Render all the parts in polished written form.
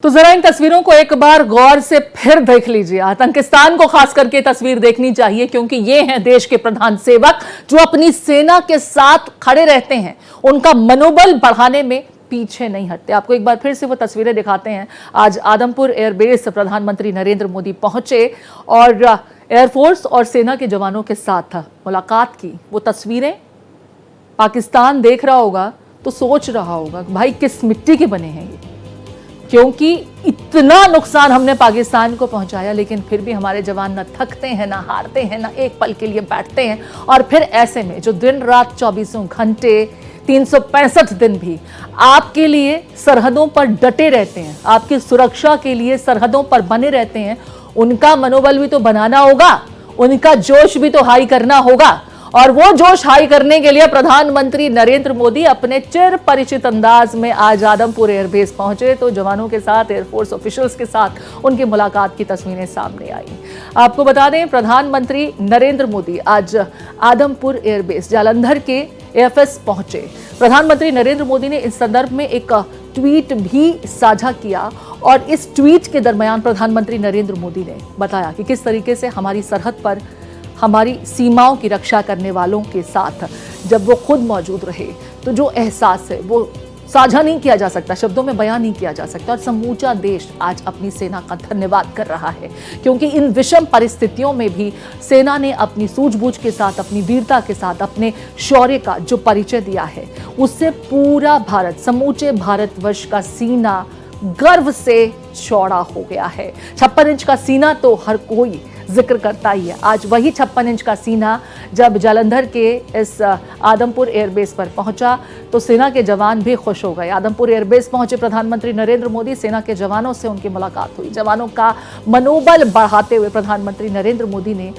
तो जरा इन तस्वीरों को एक बार गौर से फिर देख लीजिए। आतंकिस्तान को खास करके तस्वीर देखनी चाहिए, क्योंकि ये हैं देश के प्रधान सेवक जो अपनी सेना के साथ खड़े रहते हैं, उनका मनोबल बढ़ाने में पीछे नहीं हटते। आपको एक बार फिर से वो तस्वीरें दिखाते हैं। आज आदमपुर एयरबेस प्रधानमंत्री नरेंद्र मोदी पहुंचे और एयरफोर्स और सेना के जवानों के साथ मुलाकात की। वो तस्वीरें पाकिस्तान देख रहा होगा तो सोच रहा होगा भाई किस मिट्टी के बने हैं ये, क्योंकि इतना नुकसान हमने पाकिस्तान को पहुंचाया, लेकिन फिर भी हमारे जवान न थकते हैं, न हारते हैं, न एक पल के लिए बैठते हैं। और फिर ऐसे में जो दिन रात 24 घंटे 365 दिन भी आपके लिए सरहदों पर डटे रहते हैं, आपकी सुरक्षा के लिए सरहदों पर बने रहते हैं, उनका मनोबल भी तो बनाना होगा, उनका जोश भी तो हाई करना होगा। और वो जोश हाई करने के लिए प्रधानमंत्री नरेंद्र मोदी अपने चिर परिचित अंदाज में आज आदमपुर एयरबेस पहुंचे। तो जवानों के साथ, एयरफोर्स ऑफिशियल्स के साथ उनकी मुलाकात की तस्वीरें सामने आई। आपको बता दें, प्रधानमंत्री नरेंद्र मोदी आज आदमपुर एयरबेस जालंधर के एएफएस पहुंचे। प्रधानमंत्री नरेंद्र मोदी ने इस संदर्भ में एक ट्वीट भी साझा किया और इस ट्वीट के दरमियान प्रधानमंत्री नरेंद्र मोदी ने बताया कि किस तरीके से हमारी सरहद पर हमारी सीमाओं की रक्षा करने वालों के साथ जब वो खुद मौजूद रहे तो जो एहसास है वो साझा नहीं किया जा सकता, शब्दों में बयान नहीं किया जा सकता। और समूचा देश आज अपनी सेना का धन्यवाद कर रहा है, क्योंकि इन विषम परिस्थितियों में भी सेना ने अपनी सूझबूझ के साथ, अपनी वीरता के साथ, अपने शौर्य का जो परिचय दिया है, उससे पूरा भारत, समूचे भारतवर्ष का सीना गर्व से चौड़ा हो गया है। 56 इंच का सीना तो हर कोई जिक्र करता ही है। आज वही 56 इंच का सीना जब जालंधर के इस आदमपुर एयरबेस पर पहुंचा तो सेना के जवान भी खुश हो गए। आदमपुर एयरबेस पहुंचे प्रधानमंत्री नरेंद्र मोदी, सेना के जवानों से उनकी मुलाकात हुई। जवानों का मनोबल बढ़ाते हुए प्रधानमंत्री नरेंद्र मोदी ने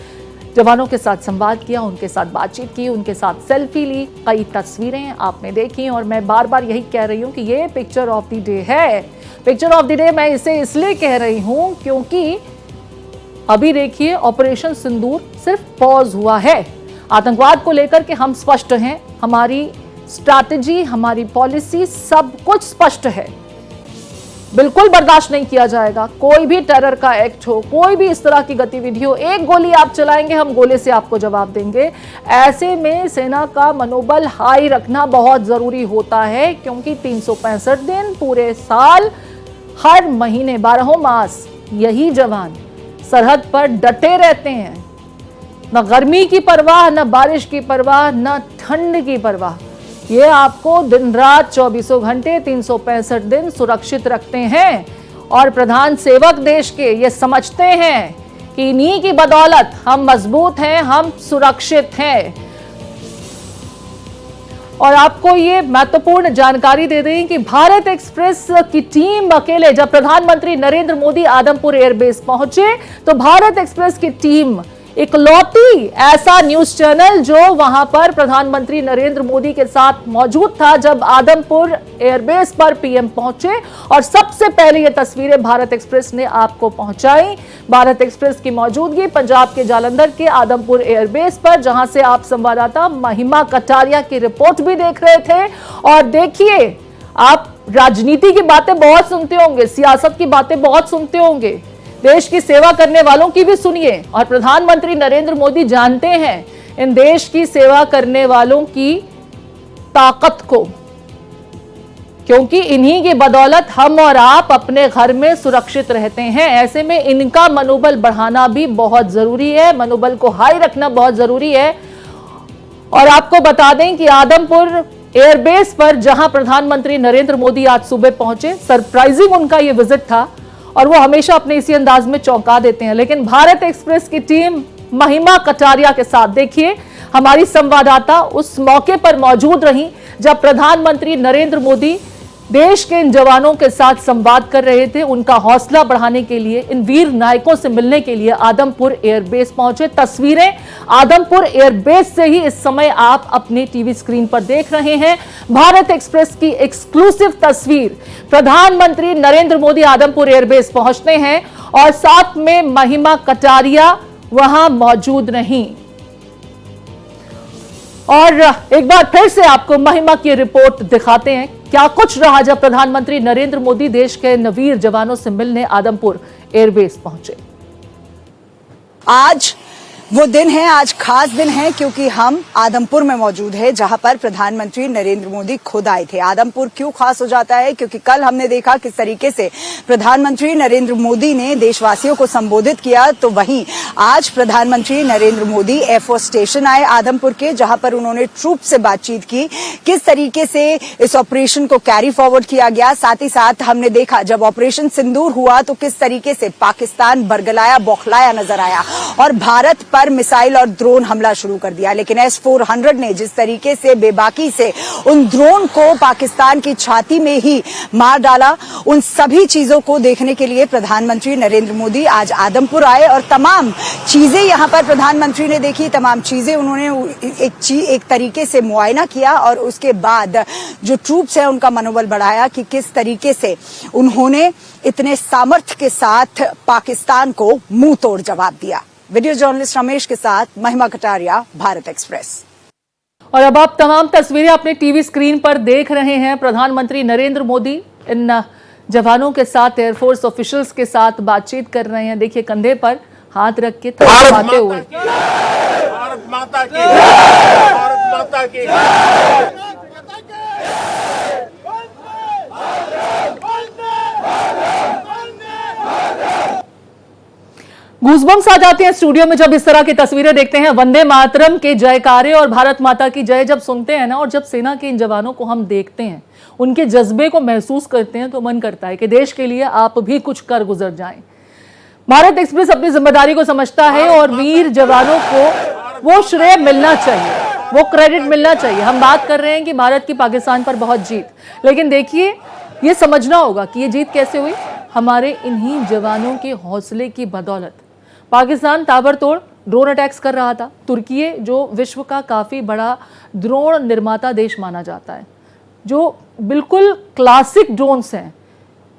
जवानों के साथ संवाद किया, उनके साथ बातचीत की, उनके साथ सेल्फी ली। कई तस्वीरें आपने देखी और मैं बार बार यही कह रही हूँ कि ये पिक्चर ऑफ द डे है। पिक्चर ऑफ द डे मैं इसे इसलिए कह रही हूँ क्योंकि अभी देखिए ऑपरेशन सिंदूर सिर्फ पॉज हुआ है। आतंकवाद को लेकर के हम स्पष्ट हैं, हमारी स्ट्रैटेजी, हमारी पॉलिसी, सब कुछ स्पष्ट है। बिल्कुल बर्दाश्त नहीं किया जाएगा कोई भी टेरर का एक्ट हो, कोई भी इस तरह की गतिविधि हो। एक गोली आप चलाएंगे, हम गोले से आपको जवाब देंगे। ऐसे में सेना का मनोबल हाई रखना बहुत जरूरी होता है, क्योंकि 365 दिन पूरे साल, हर महीने, 12 मास यही जवान सरहद पर डटे रहते हैं। न गर्मी की परवाह, न बारिश की परवाह, न ठंड की परवाह। ये आपको दिन रात 24 घंटे 365 दिन सुरक्षित रखते हैं। और प्रधान सेवक देश के ये समझते हैं कि इन्हीं की बदौलत हम मजबूत हैं, हम सुरक्षित हैं। और आपको ये महत्वपूर्ण जानकारी दे दें कि भारत एक्सप्रेस की टीम अकेले, जब प्रधानमंत्री नरेंद्र मोदी आदमपुर एयरबेस पहुंचे तो भारत एक्सप्रेस की टीम इकलौती ऐसा न्यूज चैनल जो वहां पर प्रधानमंत्री नरेंद्र मोदी के साथ मौजूद था जब आदमपुर एयरबेस पर पीएम पहुंचे। और सबसे पहले ये तस्वीरें भारत एक्सप्रेस ने आपको पहुंचाई। भारत एक्सप्रेस की मौजूदगी पंजाब के जालंधर के आदमपुर एयरबेस पर, जहां से आप संवाददाता महिमा कटारिया की रिपोर्ट भी देख रहे थे। और देखिए, आप राजनीति की बातें बहुत सुनते होंगे, सियासत की बातें बहुत सुनते होंगे, देश की सेवा करने वालों की भी सुनिए। और प्रधानमंत्री नरेंद्र मोदी जानते हैं इन देश की सेवा करने वालों की ताकत को, क्योंकि इन्हीं की बदौलत हम और आप अपने घर में सुरक्षित रहते हैं। ऐसे में इनका मनोबल बढ़ाना भी बहुत जरूरी है, मनोबल को हाई रखना बहुत जरूरी है। और आपको बता दें कि आदमपुर एयरबेस पर जहां प्रधानमंत्री नरेंद्र मोदी आज सुबह पहुंचे, सरप्राइजिंग उनका यह विजिट था और वो हमेशा अपने इसी अंदाज में चौंका देते हैं। लेकिन भारत एक्सप्रेस की टीम महिमा कटारिया के साथ, देखिए हमारी संवाददाता उस मौके पर मौजूद रही जब प्रधानमंत्री नरेंद्र मोदी देश के इन जवानों के साथ संवाद कर रहे थे। उनका हौसला बढ़ाने के लिए, इन वीर नायकों से मिलने के लिए आदमपुर एयरबेस पहुंचे। तस्वीरें आदमपुर एयरबेस से ही इस समय आप अपने टीवी स्क्रीन पर देख रहे हैं। भारत एक्सप्रेस की एक्सक्लूसिव तस्वीर, प्रधानमंत्री नरेंद्र मोदी आदमपुर एयरबेस पहुंचते हैं और साथ में महिमा कटारिया वहां मौजूद नहीं। और एक बार फिर से आपको महिमा की रिपोर्ट दिखाते हैं क्या कुछ रहा जब प्रधानमंत्री नरेंद्र मोदी देश के वीर जवानों से मिलने आदमपुर एयरबेस पहुंचे। आज वो दिन है, आज खास दिन है क्योंकि हम आदमपुर में मौजूद है जहां पर प्रधानमंत्री नरेंद्र मोदी खुद आए थे। आदमपुर क्यों खास हो जाता है? क्योंकि कल हमने देखा किस तरीके से प्रधानमंत्री नरेंद्र मोदी ने देशवासियों को संबोधित किया, तो वहीं आज प्रधानमंत्री नरेंद्र मोदी एयरफोर्स स्टेशन आए आदमपुर के, जहां पर उन्होंने ट्रूप से बातचीत की, किस तरीके से इस ऑपरेशन को कैरी फॉरवर्ड किया गया। साथ ही साथ हमने देखा जब ऑपरेशन सिंदूर हुआ तो किस तरीके से पाकिस्तान बरगलाया बौखलाया नजर आया और भारत पर मिसाइल और ड्रोन हमला शुरू कर दिया। लेकिन S-400 ने जिस तरीके से बेबाकी से उन ड्रोन को पाकिस्तान की छाती में ही मार डाला, उन सभी चीजों को देखने के लिए प्रधानमंत्री नरेंद्र मोदी आज आदमपुर आए और तमाम चीजें यहां पर प्रधानमंत्री ने देखी, तमाम चीजें उन्होंने एक तरीके से मुआयना किया और उसके बाद जो ट्रूप्स है उनका मनोबल बढ़ाया कि किस तरीके से उन्होंने इतने सामर्थ्य के साथ पाकिस्तान को मुंह तोड़ जवाब दिया। वीडियो जर्नलिस्ट रमेश के साथ महिमा कटारिया, भारत एक्सप्रेस। और अब आप तमाम तस्वीरें अपने टीवी स्क्रीन पर देख रहे हैं। प्रधानमंत्री नरेंद्र मोदी इन जवानों के साथ, एयरफोर्स ऑफिशियल्स के साथ बातचीत कर रहे हैं। देखिए कंधे पर हाथ रख के थपथपाते हुए। भारत माता की, भारत माता की। गूज़बम्स आ जाते हैं स्टूडियो में जब इस तरह की तस्वीरें देखते हैं। वंदे मातरम के जयकारे और भारत माता की जय जब सुनते हैं ना, और जब सेना के इन जवानों को हम देखते हैं, उनके जज्बे को महसूस करते हैं, तो मन करता है कि देश के लिए आप भी कुछ कर गुजर जाएं। भारत एक्सप्रेस अपनी जिम्मेदारी को समझता है और वीर जवानों को वो श्रेय मिलना चाहिए, वो क्रेडिट मिलना चाहिए। हम बात कर रहे हैं कि भारत की पाकिस्तान पर बहुत जीत, लेकिन देखिए ये समझना होगा कि ये जीत कैसे हुई। हमारे इन्हीं जवानों के हौसले की बदौलत पाकिस्तान ताबड़तोड़ ड्रोन अटैक्स कर रहा था। तुर्की, जो विश्व का काफ़ी बड़ा ड्रोन निर्माता देश माना जाता है, जो बिल्कुल क्लासिक ड्रोन्स हैं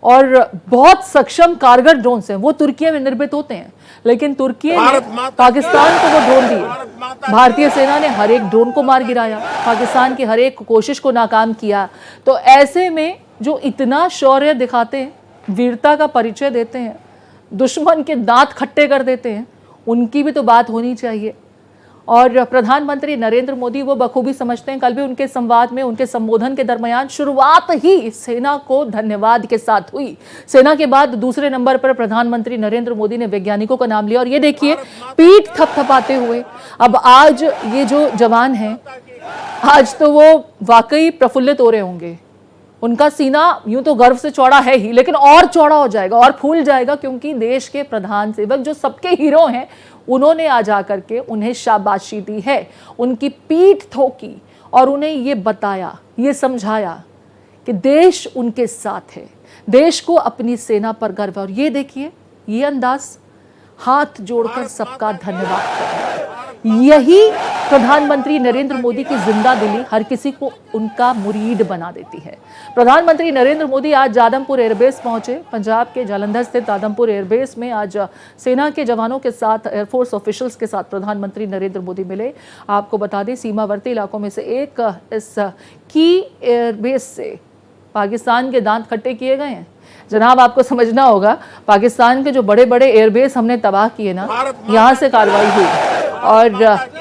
और बहुत सक्षम कारगर ड्रोन्स हैं, वो तुर्की में निर्मित होते हैं। लेकिन तुर्की ने पाकिस्तान को वो ड्रोन दिए। भारतीय सेना ने हर एक ड्रोन को मार गिराया, पाकिस्तान की हर एक कोशिश को नाकाम किया। तो ऐसे में जो इतना शौर्य दिखाते हैं, वीरता का परिचय देते हैं, दुश्मन के दांत खट्टे कर देते हैं, उनकी भी तो बात होनी चाहिए। और प्रधानमंत्री नरेंद्र मोदी वो बखूबी समझते हैं। कल भी उनके संवाद में, उनके संबोधन के दरमियान शुरुआत ही सेना को धन्यवाद के साथ हुई। सेना के बाद दूसरे नंबर पर प्रधानमंत्री नरेंद्र मोदी ने वैज्ञानिकों का नाम लिया और ये देखिए पीठ थपथपाते हुए। अब आज ये जो जवान हैं, आज तो वो वाकई प्रफुल्लित हो रहे होंगे। उनका सीना यूं तो गर्व से चौड़ा है ही, लेकिन और चौड़ा हो जाएगा और फूल जाएगा, क्योंकि देश के प्रधान सेवक जो सबके हीरो हैं, उन्होंने आज आकर के उन्हें शाबाशी दी है, उनकी पीठ ठोकी और उन्हें ये बताया, ये समझाया कि देश उनके साथ है, देश को अपनी सेना पर गर्व है। और ये देखिए ये अंदाज, हाथ जोड़कर सबका धन्यवाद करना, यही प्रधानमंत्री नरेंद्र मोदी की जिंदा दिली हर किसी को उनका मुरीद बना देती है। प्रधानमंत्री नरेंद्र मोदी आज आदमपुर एयरबेस पहुंचे। पंजाब के जालंधर स्थित आदमपुर एयरबेस में आज सेना के जवानों के साथ, एयरफोर्स ऑफिशियल्स के साथ प्रधानमंत्री नरेंद्र मोदी मिले। आपको बता दें, सीमावर्ती इलाकों में से एक इस की एयरबेस से पाकिस्तान के दांत खट्टे किए गए हैं। जनाब, आपको समझना होगा, पाकिस्तान के जो बड़े बड़े एयरबेस हमने तबाह किए ना, यहाँ से कार्रवाई हुई। और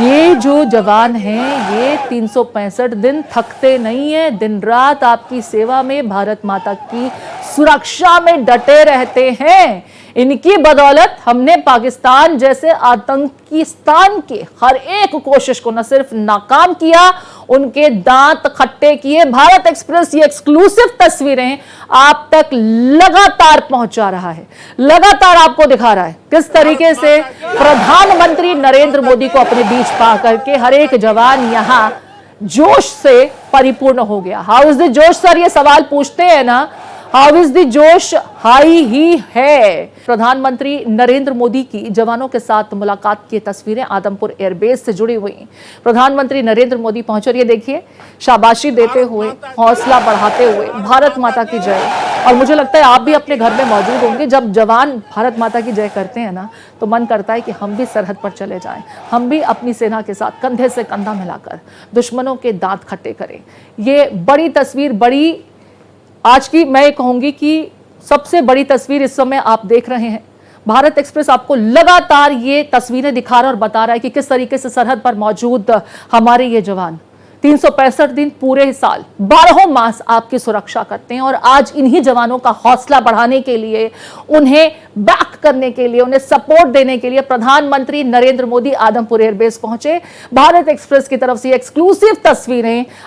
ये जो जवान हैं, ये 365 दिन थकते नहीं है, दिन रात आपकी सेवा में, भारत माता की सुरक्षा में डटे रहते हैं। इनकी बदौलत हमने पाकिस्तान जैसे आतंकिस्तान के हर एक कोशिश को न सिर्फ नाकाम किया, उनके दांत खट्टे किए। भारत एक्सप्रेस ये एक्सक्लूसिव तस्वीरें आप तक लगातार पहुंचा रहा है, लगातार आपको दिखा रहा है किस तरीके से प्रधानमंत्री नरेंद्र मोदी को अपने बीच पा करके हर एक जवान यहां जोश से परिपूर्ण हो गया। हाउ इज द जोश सर, ये सवाल पूछते हैं ना, हाउ इज द जोश, हाई ही है। प्रधानमंत्री नरेंद्र मोदी की जवानों के साथ मुलाकात की तस्वीरें आदमपुर एयरबेस से जुड़ी हुई। प्रधानमंत्री नरेंद्र मोदी पहुंचे और ये देखिए शाबाशी देते हुए, हौसला बढ़ाते हुए, भारत माता की जय, और मुझे लगता है आप भी अपने घर में मौजूद होंगे। जब जवान भारत माता की जय करते हैं ना, तो मन करता है कि हम भी सरहद पर चले जाएं, हम भी अपनी सेना के साथ कंधे से कंधा मिलाकर दुश्मनों के दांत खट्टे करें। ये बड़ी तस्वीर, बड़ी आज की मैं कहूंगी कि सबसे बड़ी तस्वीर इस समय आप देख रहे हैं। भारत एक्सप्रेस आपको लगातार ये तस्वीरें दिखा रहा है और बता रहा है कि किस तरीके से सरहद पर मौजूद हमारे ये जवान 365 दिन पूरे साल 12 मास आपकी सुरक्षा करते हैं। और आज इन्हीं जवानों का हौसला बढ़ाने के लिए, उन्हें बैक करने के लिए, उन्हें सपोर्ट देने के लिए प्रधानमंत्री नरेंद्र मोदी आदमपुर एयरबेस पहुंचे। भारत एक्सप्रेस की तरफ से एक्सक्लूसिव तस्वीरें